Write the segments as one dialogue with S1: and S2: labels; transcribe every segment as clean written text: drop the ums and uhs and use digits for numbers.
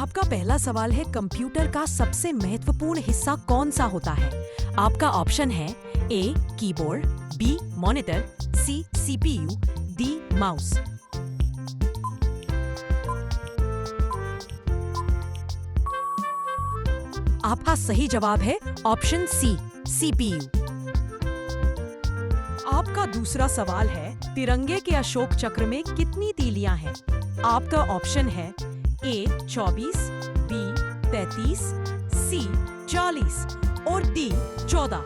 S1: आपका पहला सवाल है, कंप्यूटर का सबसे महत्वपूर्ण हिस्सा कौन सा होता है? आपका ऑप्शन है A keyboard, B monitor, C CPU, D mouse. आपका सही जवाब है ऑप्शन सी सीपीयू। आपका दूसरा सवाल है, तिरंगे के अशोक चक्र में कितनी तीलियां हैं? आपका ऑप्शन है ए 24, बी 33, सी 40 और डी 14।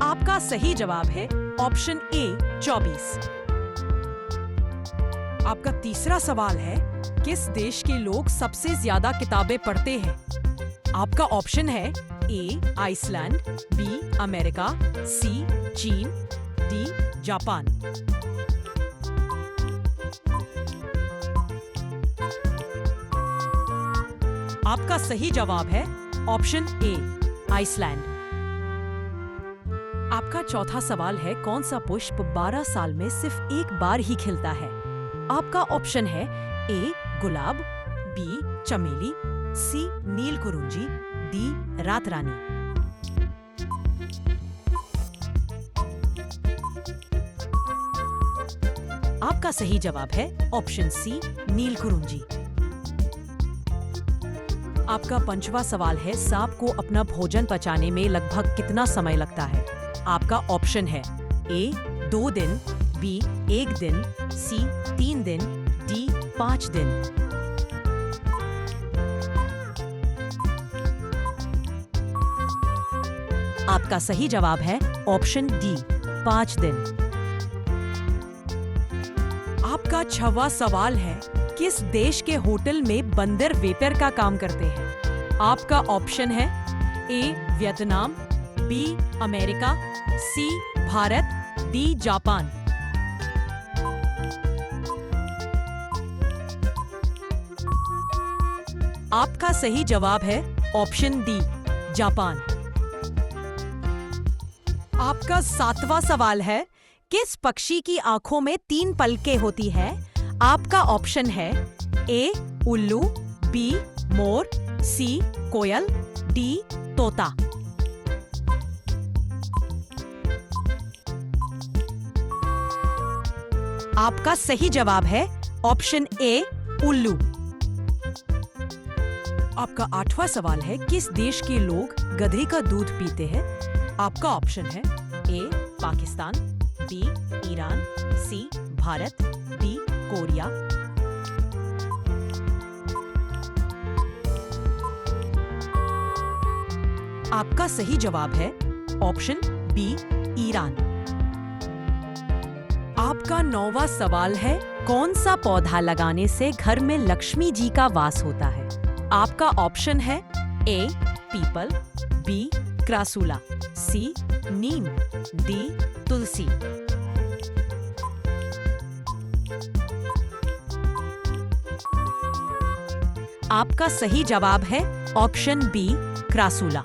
S1: आपका सही जवाब है ऑप्शन ए 24। आपका तीसरा सवाल है, किस देश के लोग सबसे ज्यादा किताबें पढ़ते हैं? आपका ऑप्शन है ए आइसलैंड, बी अमेरिका, सी चीन, डी जापान। आपका सही जवाब है ऑप्शन ए आइसलैंड। आपका चौथा सवाल है, कौन सा पुष्प 12 साल में सिर्फ एक बार ही खिलता है? आपका ऑप्शन है ए गुलाब, बी चमेली, सी नीलकुरुंजी, डी रात रानी। आपका सही जवाब है ऑप्शन सी नीलकुरुंजी। आपका पांचवा सवाल है, सांप को अपना भोजन पचाने में लगभग कितना समय लगता है? आपका ऑप्शन है ए 2 दिन, बी 1 दिन, सी 3 दिन, डी 5 दिन। आपका सही जवाब है ऑप्शन डी 5 दिन। आपका छठवां सवाल है, किस देश के होटल में बंदर वेटर का काम करते हैं? आपका ऑप्शन है ए वियतनाम, बी अमेरिका, सी भारत, डी जापान। आपका सही जवाब है ऑप्शन डी जापान। आपका सातवां सवाल है, किस पक्षी की आंखों में 3 पलकें होती है? आपका ऑप्शन है ए उल्लू, be more, C coil, D तोता। आपका सही जवाब है ऑप्शन ए उल्लू। आपका 8वां सवाल है, किस देश के लोग गधे का दूध पीते हैं? आपका ऑप्शन है ए पाकिस्तान, बी ईरान, सी भारत, डी कोरिया। आपका सही जवाब है ऑप्शन बी ईरान। आपका 9वां सवाल है, कौन सा पौधा लगाने से घर में लक्ष्मी जी का वास होता है? आपका ऑप्शन है ए पीपल, बी क्रासूला, सी नीम, डी तुलसी। आपका सही जवाब है ऑप्शन बी क्रासूला।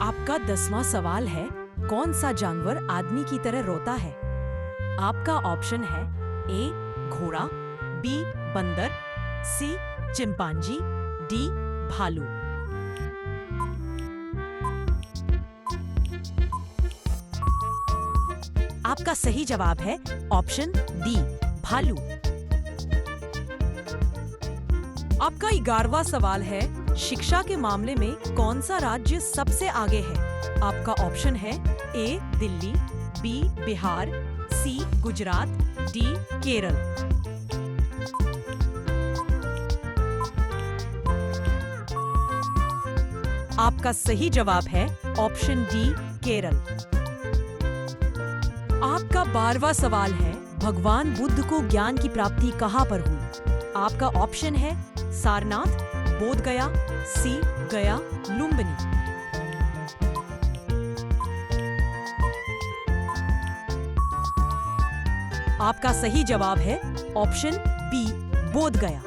S1: आपका 10वां सवाल है, कौन सा जानवर आदमी की तरह रोता है? आपका ऑप्शन है ए घोड़ा, बी बंदर, सी चिंपांजी, डी भालू। आपका सही जवाब है ऑप्शन डी भालू। आपका 11वां सवाल है, शिक्षा के मामले में कौन सा राज्य सबसे आगे है? आपका ऑप्शन है ए दिल्ली, बी बिहार, सी गुजरात, डी केरल। आपका सही जवाब है ऑप्शन डी केरल। आपका 12वां सवाल है, भगवान बुद्ध को ज्ञान की प्राप्ति कहां पर हुई? आपका ऑप्शन है सारनाथ, बोध गया, सी गया, लुम्बिनी। आपका सही जवाब है ऑप्शन बी बोध गया।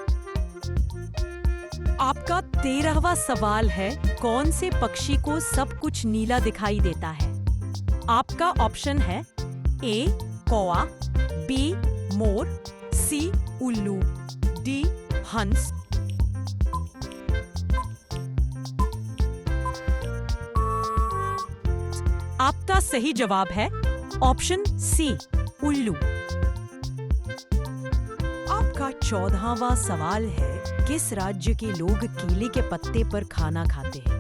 S1: आपका 13वां सवाल है, कौन से पक्षी को सब कुछ नीला दिखाई देता है? आपका ऑप्शन है ए कौआ, बी मोर, सी उल्लू, डी हंस। आपका सही जवाब है ऑप्शन सी उल्लू। आपका 14वां सवाल है, किस राज्य के लोग केले के पत्ते पर खाना खाते हैं?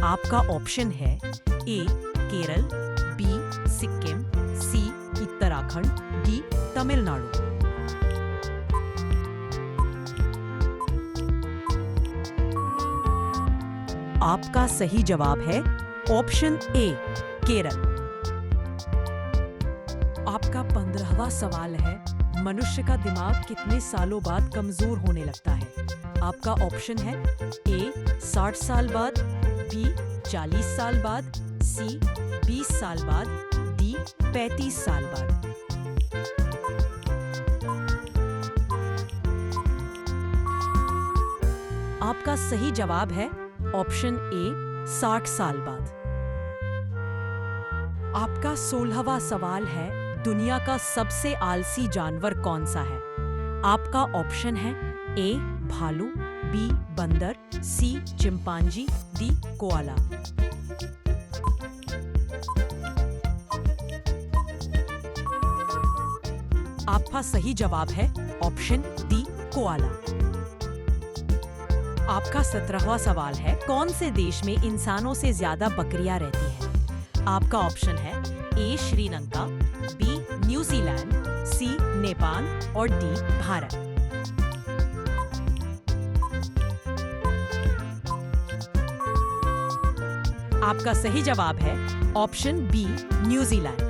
S1: आपका ऑप्शन है ए केरल, बी सिक्किम, सी उत्तराखंड, डी तमिलनाडु। आपका सही जवाब है ऑप्शन ए केरल। आपका 15वां सवाल है, मनुष्य का दिमाग कितने सालों बाद कमजोर होने लगता है? आपका ऑप्शन है ए 60 साल बाद, बी 40 साल बाद, सी 20 साल बाद, डी 35 साल बाद। आपका सही जवाब है ऑप्शन ए 60 साल बाद। आपका 16वां सवाल है, दुनिया का सबसे आलसी जानवर कौन सा है? आपका ऑप्शन है ए भालू, बी बंदर, सी चिंपांजी, डी कोआला। आपका सही जवाब है ऑप्शन डी कोआला। आपका 17वां सवाल है, कौन से देश में इंसानों से ज्यादा बकरियां रहती हैं? आपका ऑप्शन है ए श्रीलंका, बी न्यूजीलैंड, सी नेपाल और डी भारत। आपका सही जवाब है ऑप्शन बी न्यूजीलैंड।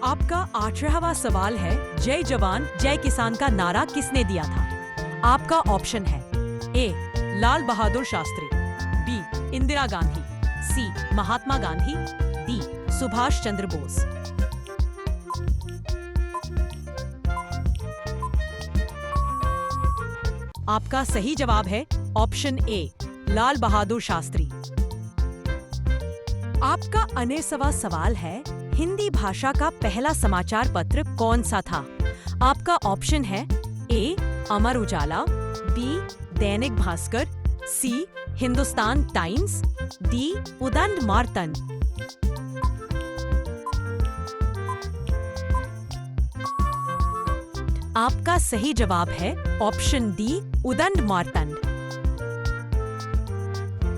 S1: आपका 18वां सवाल है, जय जवान जय किसान का नारा किसने दिया था? आपका ऑप्शन है ए लाल बहादुर शास्त्री, बी इंदिरा गांधी, सी महात्मा गांधी, डी सुभाष चंद्र बोस। आपका सही जवाब है ऑप्शन ए लाल बहादुर शास्त्री। आपका 19वां सवाल है, हिंदी भाषा का पहला समाचार पत्र कौन सा था? आपका ऑप्शन है ए अमर उजाला, बी दैनिक भास्कर, सी हिंदुस्तान टाइम्स, डी उदंड मार्तंड। आपका सही जवाब है ऑप्शन डी उदंड मार्तंड।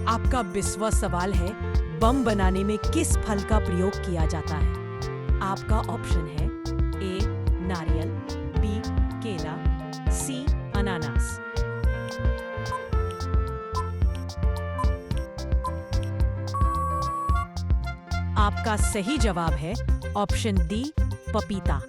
S1: आपका 20वां सवाल है, बम बनाने में किस फल का प्रयोग किया जाता है? आपका ऑप्शन है ए नारियल, बी केला, सी अनानास। आपका सही जवाब है ऑप्शन डी पपीता।